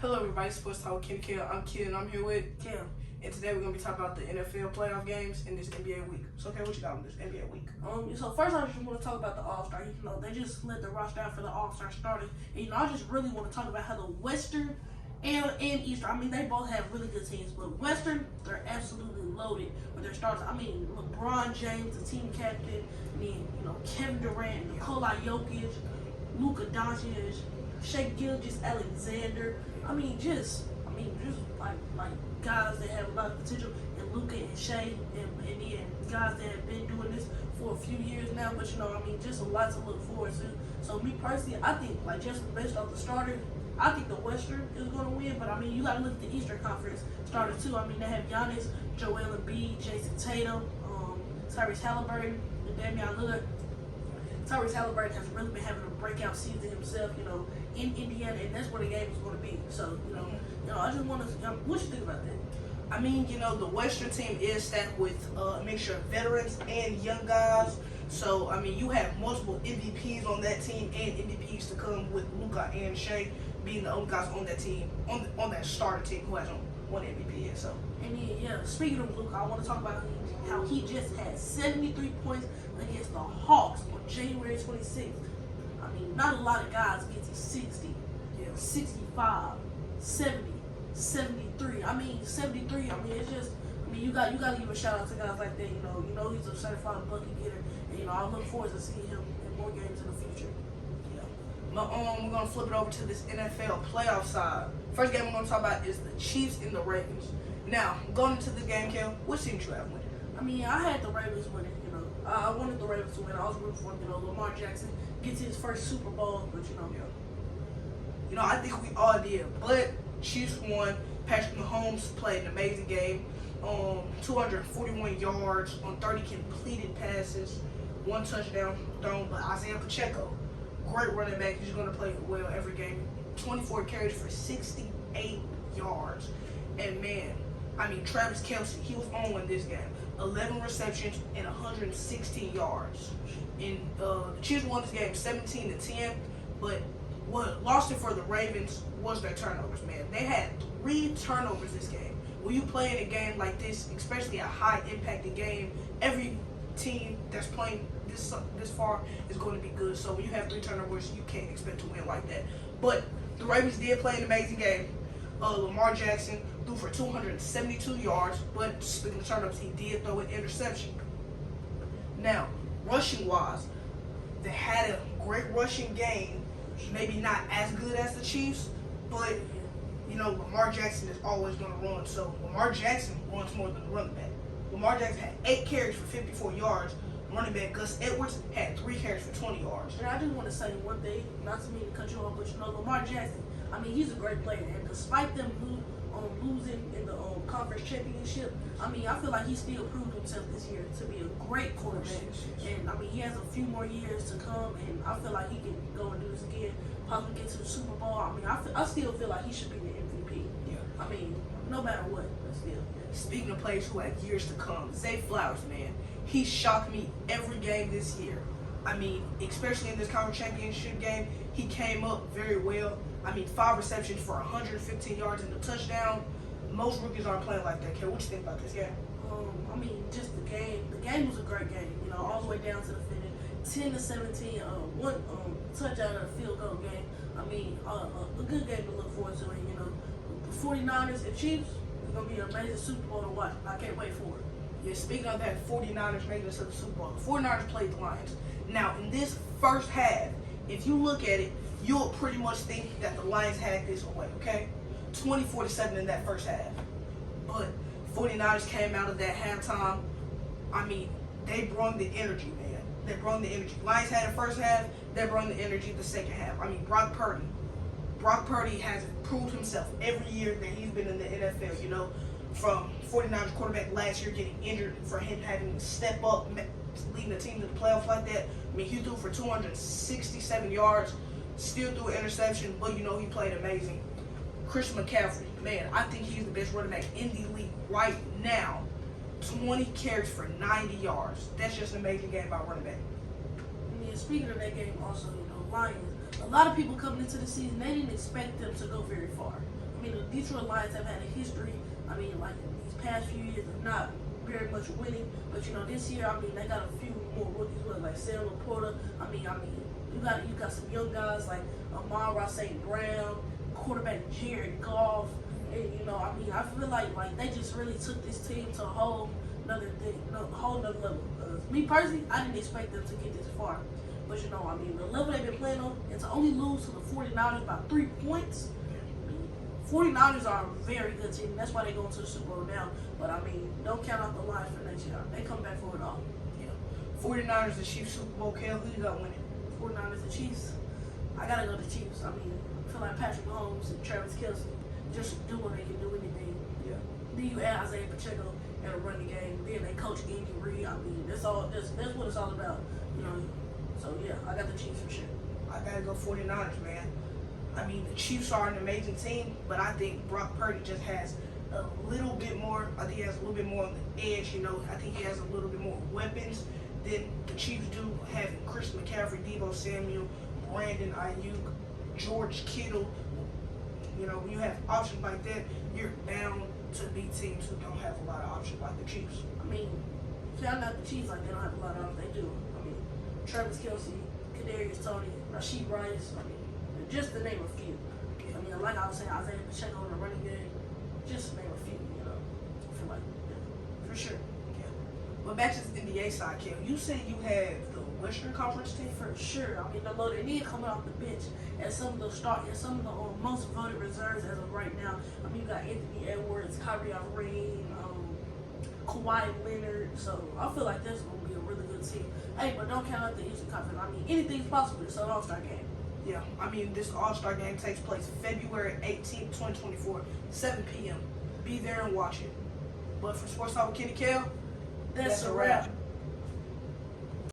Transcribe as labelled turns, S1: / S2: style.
S1: Hello, everybody. Sports Talk with Kenny Kill. I'm Kid, and I'm here with
S2: Kim.
S1: And today we're gonna be talking about the NFL playoff games in this NBA week. So, okay, what you got on this NBA week?
S2: So first I just want to talk about the All-Star. They just let the roster out for the All-Star started. And, I just really want to talk about how the Western and Eastern, they both have really good teams, but Western, they're absolutely loaded with their starters. LeBron James, the team captain, and then, Kevin Durant, Nikola Jokic, Luka Doncic, Shai Gilgeous-Alexander. Just like guys that have a lot of potential, and Luka and Shai, and then guys that have been doing this for a few years now. But just a lot to look forward to. So me personally, I think just based off the starters, I think the Western is going to win. But you got to look at the Eastern Conference starters too. They have Giannis, Joel Embiid, Jason Tatum, Tyrese Halliburton, and Damian Lillard. Tyrese Halliburton has really been having a breakout season himself, in Indiana, and that's where the game is going to be. So, I just want to, what you think about that?
S1: The Western team is stacked with a mixture of veterans and young guys. So, you have multiple MVPs on that team and MVPs to come with Luka and Shai being the only guys on that team, on that starting team who has one MVP yet. So.
S2: And then, speaking of Luka, I want to talk about how he just had 73 points against the Hawks on January 26th. Not a lot of guys get to 60, 65, 70, 73. 73. It's just, you got to give a shout out to guys like that. He's a certified bucket getter, and I look forward to seeing him in more games in the future.
S1: We're gonna flip it over to this NFL playoff side. First game we're gonna talk about is the Chiefs and the Ravens. Now, going into the game, Kel, what team you have winning?
S2: I had the Ravens winning. I wanted the Ravens to win. I was rooting for Lamar Jackson gets his first Super Bowl, but
S1: I think we all did. But Chiefs won. Patrick Mahomes played an amazing game. 241 yards on 30 completed passes, 1 touchdown thrown by Isaiah Pacheco. Great running back. He's going to play well every game. 24 carries for 68 yards. And Travis Kelce, he was on in this game. 11 receptions and 116 yards. And the Chiefs won this game 17-10, but what lost it for the Ravens was their turnovers, man. They had 3 turnovers this game. When you play in a game like this, especially a high-impacted game, every team that's playing this far is going to be good. So when you have 3 turnovers, you can't expect to win like that. But the Ravens did play an amazing game. Lamar Jackson threw for 272 yards, but speaking of turnovers, he did throw an interception. Now, rushing-wise, they had a great rushing game. Maybe not as good as the Chiefs, but Lamar Jackson is always going to run. So Lamar Jackson runs more than the running back. Lamar Jackson had 8 carries for 54 yards. Running back Gus Edwards had 3 carries for 20 yards.
S2: And I just want to say one thing, not to mean to cut you off, but Lamar Jackson, he's a great player, and despite them losing in the conference championship, I feel like he still proved himself this year to be a great quarterback. And he has a few more years to come, and I feel like he can go and do this again, possibly get to the Super Bowl. I still feel like he should be the MVP.
S1: Yeah.
S2: No matter what, but still.
S1: Speaking of players who have years to come, Zay Flowers, man, he shocked me every game this year. Especially in this conference championship game, he came up very well. 5 receptions for 115 yards and a touchdown. Most rookies aren't playing like that. What you think about this game?
S2: Just the game. The game was a great game. All the way down to the finish. 10-17. One touchdown and a field goal game. A good game to look forward to. And the 49ers and Chiefs is gonna be an amazing Super Bowl to watch. I can't wait for it.
S1: Yeah, speaking of that, 49ers making it to the Super Bowl. The 49ers played the Lions. Now, in this first half, if you look at it, you'll pretty much think that the Lions had this away, okay? 24-7 in that first half. But 49ers came out of that halftime. They brought the energy, man. They brought the energy. Lions had the first half. They brought the energy the second half. Brock Purdy. Brock Purdy has proved himself every year that he's been in the NFL, from 49ers quarterback last year getting injured, for him having to step up, leading the team to the playoffs like that. He threw for 267 yards, still threw an interception, but he played amazing. Christian McCaffrey, man, I think he's the best running back in the league right now. 20 carries for 90 yards. That's just an amazing game by running back.
S2: Speaking of that game also, Lions, a lot of people coming into the season, they didn't expect them to go very far. I mean, the Detroit Lions have had a history. I mean, like these past few years of not very much winning, but this year, I mean, they got a few more rookies, like Sam Laporta. I mean, you got some young guys like Amon-Ra St. Brown, quarterback Jared Goff, and I feel like they just really took this team to a whole nother level. Me personally, I didn't expect them to get this far, but the level they've been playing on, and to only lose to the 49ers by 3 points. 49ers are a very good team. That's why they're going to the Super Bowl now. But, don't count out the Lions for next year. They come back for it all.
S1: Yeah. 49ers, the Chiefs, Super Bowl. Kel, who you got winning?
S2: 49ers, the Chiefs. I got to go to the Chiefs. I feel like Patrick Mahomes and Travis Kelce just do what they can do anything.
S1: Yeah.
S2: Then you add Isaiah Pacheco in a running game. Then they coach Andy Reid. That's what it's all about. So, yeah, I got the Chiefs for sure.
S1: I got to go 49ers, man. The Chiefs are an amazing team, but I think Brock Purdy just has a little bit more. I think he has a little bit more on the edge. I think he has a little bit more weapons than the Chiefs do. Having Chris McCaffrey, Deebo Samuel, Brandon Ayuk, George Kittle. When you have options like that, you're bound to beat teams who don't have a lot of options like the Chiefs.
S2: I'm not the Chiefs like they don't have a lot of options. They do. Travis Kelce, Kadarius Toney, Rashee Rice. Just to name a few. Like I was saying, Isaiah Pacheco in the running game. Just to name a few, I feel like, yeah, for sure.
S1: Yeah. But back to the NBA side, Kel. You said you had the Western Conference team?
S2: For sure. They need coming off the bench as some of the most voted reserves as of right now. You got Anthony Edwards, Kyrie Irving, Kawhi Leonard. So I feel like this is going to be a really good team. Hey, but don't count out the Eastern Conference. Anything's possible. It's an All-Star game.
S1: Yeah, this All-Star game takes place February 18th, 2024, 7 p.m. Be there and watch it. But for Sports Talk with Kenny Kel,
S2: that's a wrap.